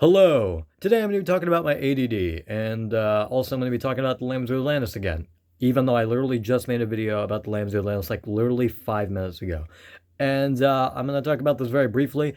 Hello! Today I'm going to be talking about my ADD, and also I'm going to be talking about the Lamzu Atlantis again, even though I literally just made a video about the Lamzu Atlantis like literally 5 minutes ago. And I'm going to talk about this very briefly.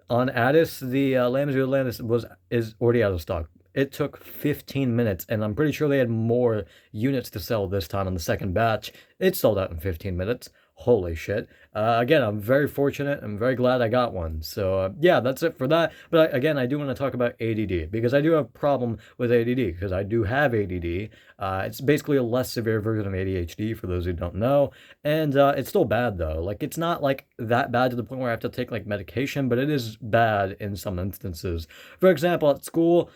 On Addis, the Lamzu Atlantis is already out of stock. It took 15 minutes, and I'm pretty sure they had more units to sell this time on the second batch. It sold out in 15 minutes. Holy shit. Again, I'm very fortunate. I'm very glad I got one. So, yeah, that's it for that. But again, I do want to talk about ADD because I do have a problem with ADD because I do have ADD. It's basically a less severe version of ADHD for those who don't know. And it's still bad though. Like, it's not like that bad to the point where I have to take like medication, but it is bad in some instances. For example, at school,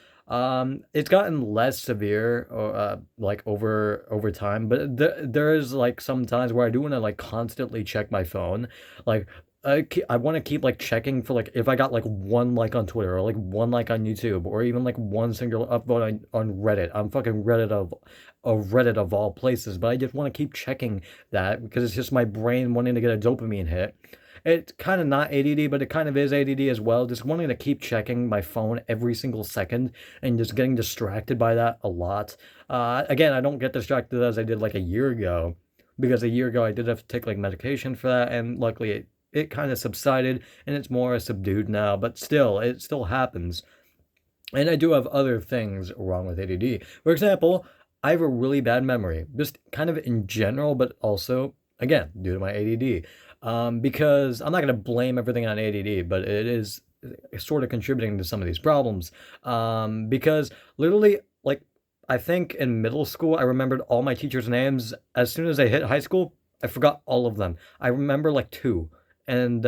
it's gotten less severe or like over time, but there is like some times where I do want to like constantly check my phone. Like I want to keep like checking for like if I got like one like on Twitter or like one like on YouTube or even like one single upvote on Reddit. I'm fucking Reddit of all places, but I just want to keep checking that because it's just my brain wanting to get a dopamine hit. It's kind of not ADD, but it kind of is ADD as well. Just wanting to keep checking my phone every single second and just getting distracted by that a lot. Again, I don't get distracted as I did like a year ago because a year ago I did have to take like medication for that, and luckily it kind of subsided and it's more subdued now, but still, it still happens. And I do have other things wrong with ADD. For example, I have a really bad memory, just kind of in general, but also, again, due to my ADD. Because I'm not going to blame everything on ADD, but it is sort of contributing to some of these problems. Because literally, like, I think in middle school, I remembered all my teachers' names. As soon as I hit high school, I forgot all of them. I remember like two and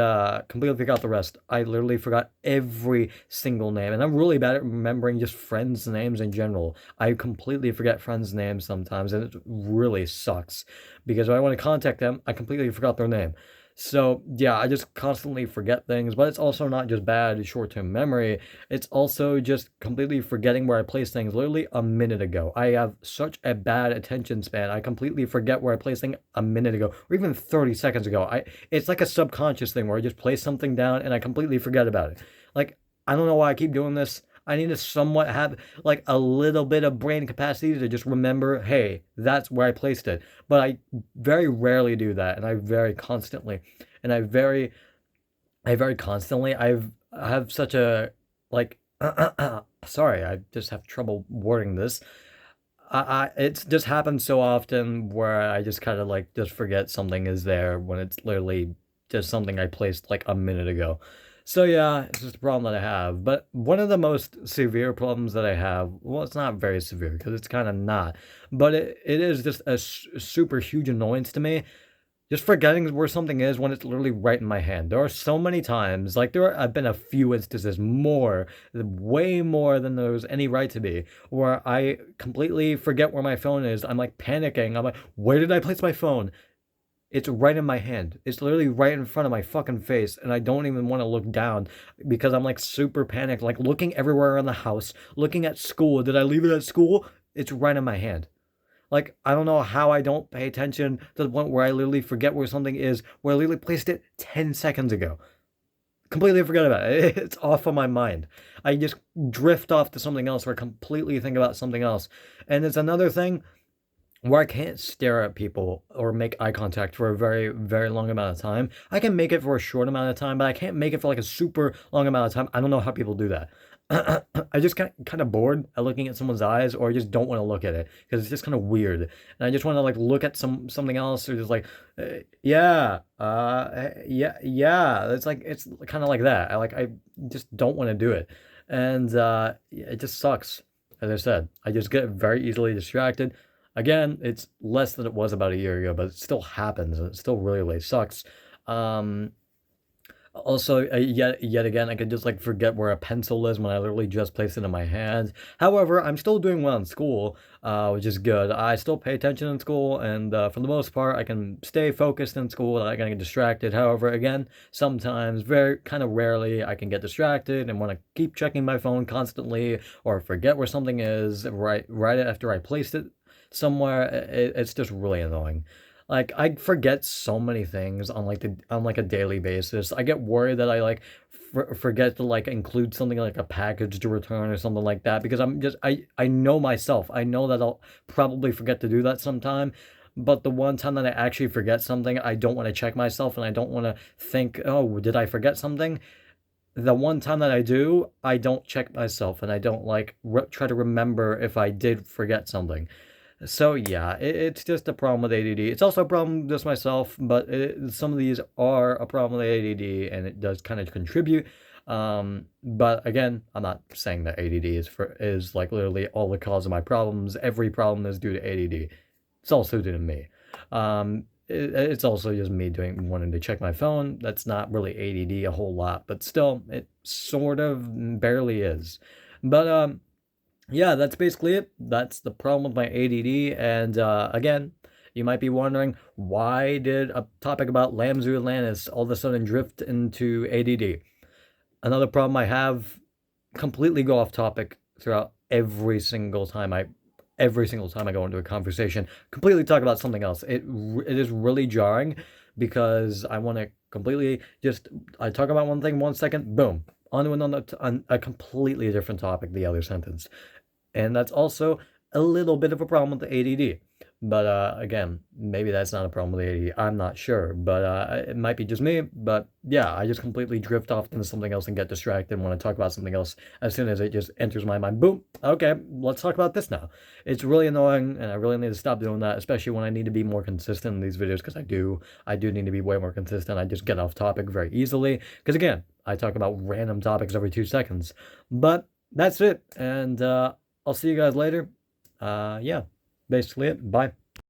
completely forgot the rest. I literally forgot every single name, and I'm really bad at remembering just friends' names in general. I completely forget friends' names sometimes, and it really sucks because when I want to contact them, I completely forgot their name. So yeah, I just constantly forget things, but it's also not just bad short-term memory. It's also just completely forgetting where I placed things literally a minute ago. I have such a bad attention span. I completely forget where I placed things a minute ago or even 30 seconds ago. It's like a subconscious thing where I just place something down and I completely forget about it. Like, I don't know why I keep doing this. I need to somewhat have like a little bit of brain capacity to just remember, hey, that's where I placed it. But I very rarely do that, and and I very constantly, I have such a like, sorry, I just have trouble wording this. It's just happens so often where I just kind of like just forget something is there when it's literally just something I placed like a minute ago. So yeah, it's just a problem that I have. But one of the most severe problems that I have, well, it's not very severe because it's kind of not, but it is just a super huge annoyance to me just forgetting where something is when it's literally right in my hand. There are so many times, like have been a few instances, way more than there was any right to be, where I completely forget where my phone is. I'm like panicking. I'm like, where did I place my phone? It's right in my hand. It's literally right in front of my fucking face, and I don't even want to look down because I'm like super panicked, like looking everywhere around the house, looking at school. Did I leave it at school? It's right in my hand. Like, I don't know how I don't pay attention to the point where I literally forget where something is, where I literally placed it 10 seconds ago. Completely forget about it. It's off of my mind. I just drift off to something else or completely think about something else. And it's another thing where I can't stare at people or make eye contact for a very, very long amount of time. I can make it for a short amount of time, but I can't make it for like a super long amount of time. I don't know how people do that. I just kind of bored at looking at someone's eyes, or I just don't want to look at it because it's just kind of weird, and I just want to like look at something else, or just like, yeah. It's like it's kind of like that. I just don't want to do it, and it just sucks. As I said, I just get very easily distracted. Again, it's less than it was about a year ago, but it still happens, and it still really sucks. Um, Also, yet again, I could just like forget where a pencil is when I literally just place it in my hand. However, I'm still doing well in school, which is good. I still pay attention in school, and for the most part, I can stay focused in school. I'm not gonna get distracted. However, again, sometimes, very kind of rarely, I can get distracted and want to keep checking my phone constantly, or forget where something is right after I placed it somewhere. It's just really annoying. Like, I forget so many things on like a daily basis. I get worried that I like forget to like include something like a package to return or something like that, because I know myself. I know that I'll probably forget to do that sometime. But the one time that I actually forget something, I don't want to check myself and I don't want to think, oh, did I forget something? The one time that I do, I don't check myself and I don't like try to remember if I did forget something. So yeah, it's just a problem with ADD. It's also a problem just myself, but some of these are a problem with ADD, and it does kind of contribute. But again, I'm not saying that ADD is like literally all the cause of my problems. Every problem is due to ADD. It's also due to me. It's also just me wanting to check my phone. That's not really ADD a whole lot, but still, it sort of barely is. But yeah, that's basically it. That's the problem with my ADD. And again, you might be wondering, why did a topic about Lamzu Atlantis all of a sudden drift into ADD? Another problem I have, completely go off topic throughout every single time I go into a conversation, completely talk about something else. It is really jarring, because I want to completely just, I talk about one thing 1 second, boom, on to another, on a completely different topic the other sentence. And that's also a little bit of a problem with the ADD. But again, maybe that's not a problem with the ADD. I'm not sure. But it might be just me. But yeah, I just completely drift off into something else and get distracted when I talk about something else. As soon as it just enters my mind, boom, okay, let's talk about this now. It's really annoying, and I really need to stop doing that, especially when I need to be more consistent in these videos, because I do need to be way more consistent. I just get off topic very easily, because again, I talk about random topics every 2 seconds. But that's it, and I'll see you guys later. Yeah, basically it. Bye.